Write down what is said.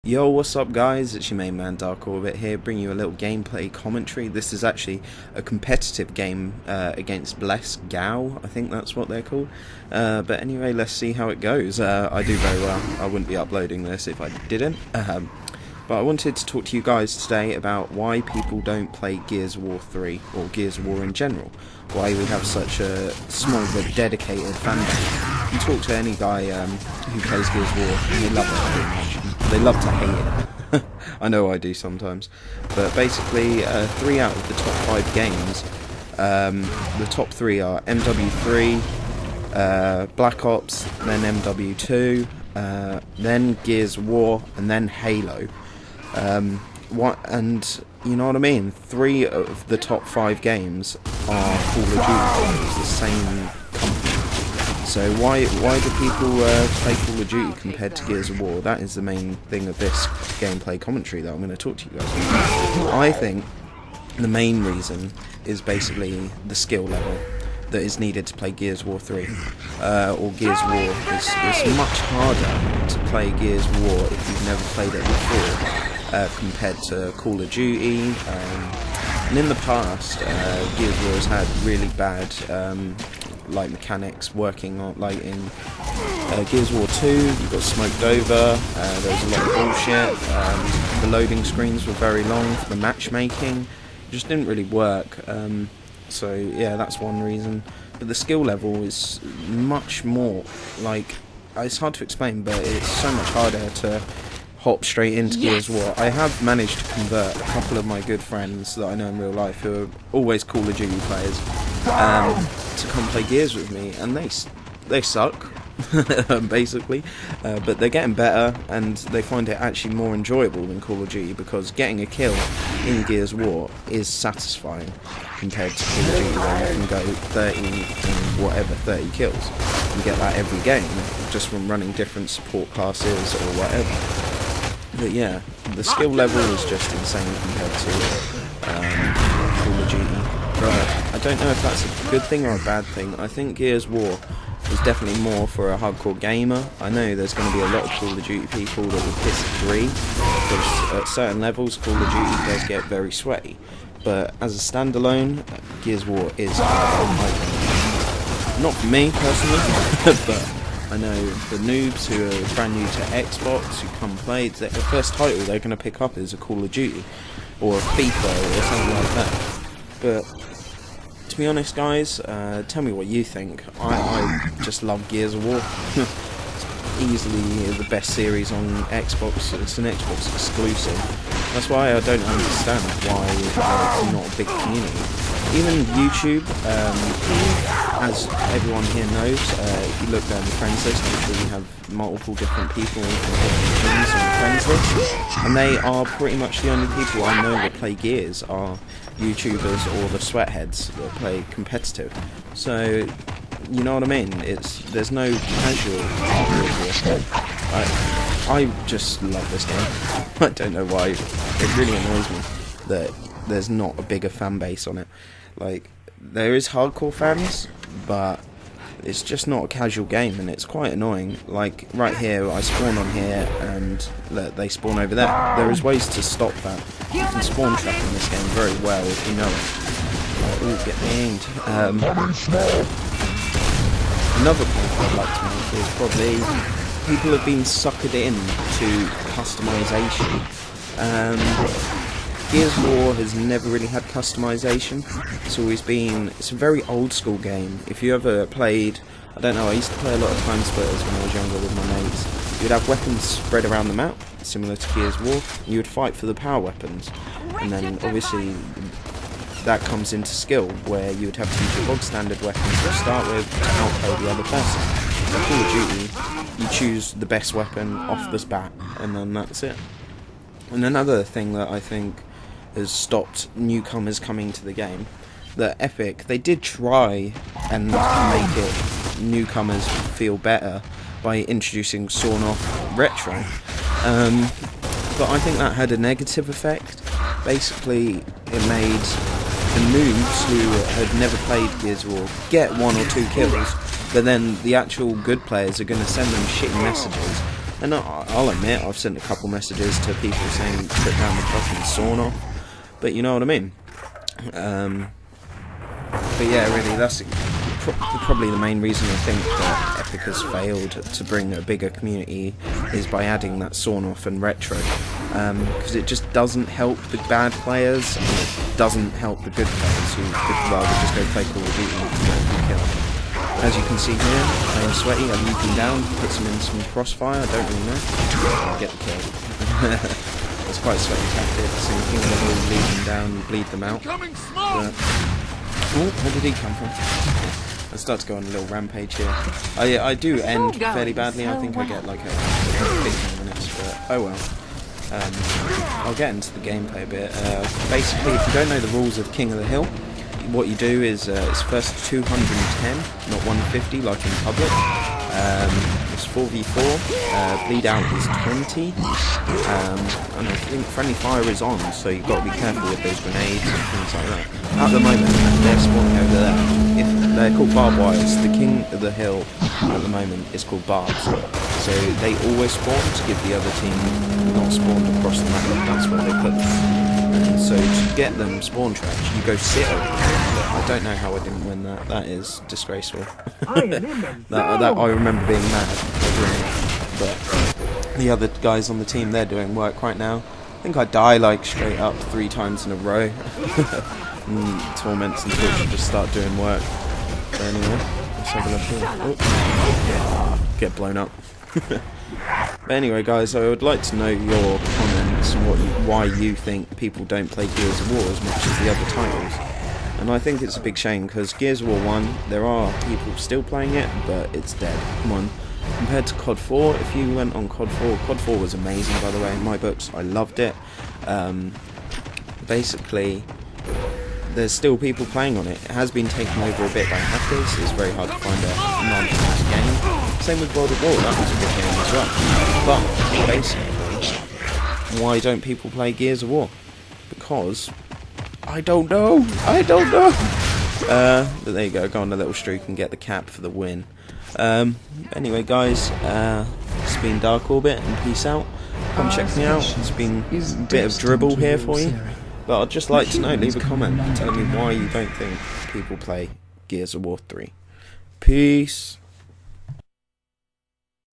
Yo, what's up guys, it's your main man Dark Orbit here, bringing you a little gameplay commentary. This is actually a competitive game against Bless Gao, I think that's what they're called. But anyway, let's see how it goes. I do very well, I wouldn't be uploading this if I didn't. But I wanted to talk to you guys today about why people don't play Gears of War 3, or Gears of War in general. Why we have such a small but dedicated fan base. You talk to any guy who plays Gears of War, and they love it very much. They love to hate it. I know I do sometimes. But basically, 3 out of the top 5 games, the top 3 are MW3, Black Ops, then MW2, then Gears of War, and then Halo. And you know what I mean? 3 of the top 5 games are Call of Duty. It's the same company. So why do people play Call of Duty compared to Gears of War? That is the main thing of this gameplay commentary that I'm going to talk to you guys about. I think the main reason is basically the skill level that is needed to play Gears of War 3 or Gears of War. It's much harder to play Gears of War if you've never played it before compared to Call of Duty. And in the past, Gears of War has had really bad mechanics working on, like in Gears of War 2, you got smoked over, there was a lot of bullshit, the loading screens were very long for the matchmaking, it just didn't really work, so yeah, that's one reason. But the skill level is much more, it's hard to explain, but it's so much harder to hop straight into Gears of War. I have managed to convert a couple of my good friends that I know in real life who are always Call of Duty players to come play Gears with me, and they suck basically, but they're getting better and they find it actually more enjoyable than Call of Duty, because getting a kill in Gears of War is satisfying compared to Call of Duty where you can go 30 kills. You get that every game just from running different support classes or whatever. But yeah, the skill level is just insane compared to Call of Duty. But I don't know if that's a good thing or a bad thing. I think Gears of War is definitely more for a hardcore gamer. I know there's going to be a lot of Call of Duty people that will disagree, because at certain levels Call of Duty does get very sweaty. But as a standalone, Gears of War is not for me personally, but I know the noobs who are brand new to Xbox, who come play, the first title they're going to pick up is a Call of Duty, or a FIFA, or something like that. But to be honest guys, tell me what you think. I just love Gears of War. It's easily the best series on Xbox. It's an Xbox exclusive. That's why I don't understand why it's not a big community. Even YouTube, as everyone here knows, if you look down the friends list, I'm sure you have multiple different people in the friends list, and they are pretty much the only people I know that play Gears are YouTubers or the sweatheads that play competitive. So, you know what I mean? There's no casual Gears of War. I just love this game. I don't know why. It really annoys me that there's not a bigger fan base on it. There is hardcore fans, but it's just not a casual game, and it's quite annoying. Right here, I spawn on here, and they spawn over there. There is ways to stop that. You can spawn trap in this game very well if you know it. Get aimed. Another point I'd like to make is probably people have been suckered in to customization. Gears of War has never really had customization. It's a very old school game. If you ever played, I don't know, I used to play a lot of Time Splitters when I was younger with my mates. You'd have weapons spread around the map, similar to Gears of War. You would fight for the power weapons. And then obviously that comes into skill, where you would have to use your bog standard weapons to start with to outplay the other person. In Call of Duty, you choose the best weapon off the bat, and then that's it. And another thing that I think has stopped newcomers coming to the game, that Epic, they did try and make it newcomers feel better by introducing Sawn Off Retro, but I think that had a negative effect. Basically, it made the noobs who had never played Gears of War get 1 or 2 kills, but then the actual good players are going to send them shitty messages And I'll admit, I've sent a couple messages to people saying put down the fucking sawn off, but you know what I mean. But yeah, really, that's probably the main reason I think that Epic has failed to bring a bigger community is by adding that sawn off and retro, because it just doesn't help the bad players and it doesn't help the good players who would rather just go play Call of Duty and kill. As you can see here, playing Sweaty, I leave him down, puts him in some crossfire, I don't really know. I get the kill. It's quite a Sweaty tactic, so you think that he'll leave them down and bleed them out. But, oh, where did he come from? I start to go on a little rampage here. I do end fairly badly, I think I get like a 15 minutes, but oh well. I'll get into the gameplay a bit. Basically, if you don't know the rules of King of the Hill, what you do is it's first 210, not 150 like in public. It's 4v4, bleed out is 20, and I think friendly fire is on, so you've got to be careful with those grenades and things like that. At the moment, they're spawning over there. If they're called barbed wires, the King of the Hill at the moment is called barbs. So they always spawn to give the other team not spawned across the map, that's where they put them. And so to get them spawn trapped, you go sit over them. I don't know how I didn't win that. That is disgraceful. that I remember being mad over it. But the other guys on the team, they're doing work right now. I think I die like straight up 3 times in a row. And Torments and Twitch just start doing work. But anyway, let's have a look here. Oh. Get blown up. But anyway, guys, I would like to know your comments on why you think people don't play Gears of War as much as the other titles. And I think it's a big shame, because Gears of War 1, there are people still playing it, but it's dead. Come on. Compared to COD 4, if you went on COD 4 was amazing, by the way, in my books. I loved it. Basically, there's still people playing on it. It has been taken over a bit by hackers. It's very hard to find a non-hacked game. Same with World of War, that was a good game as well. But, basically, why don't people play Gears of War? Because I don't know. But there you go on a little streak and get the cap for the win. Anyway, guys, it's been Dark Orbit, and peace out. Come check me out. It's been a bit of dribble here for you. But I'd just like to know, leave a comment telling me why you don't think people play Gears of War 3. Peace.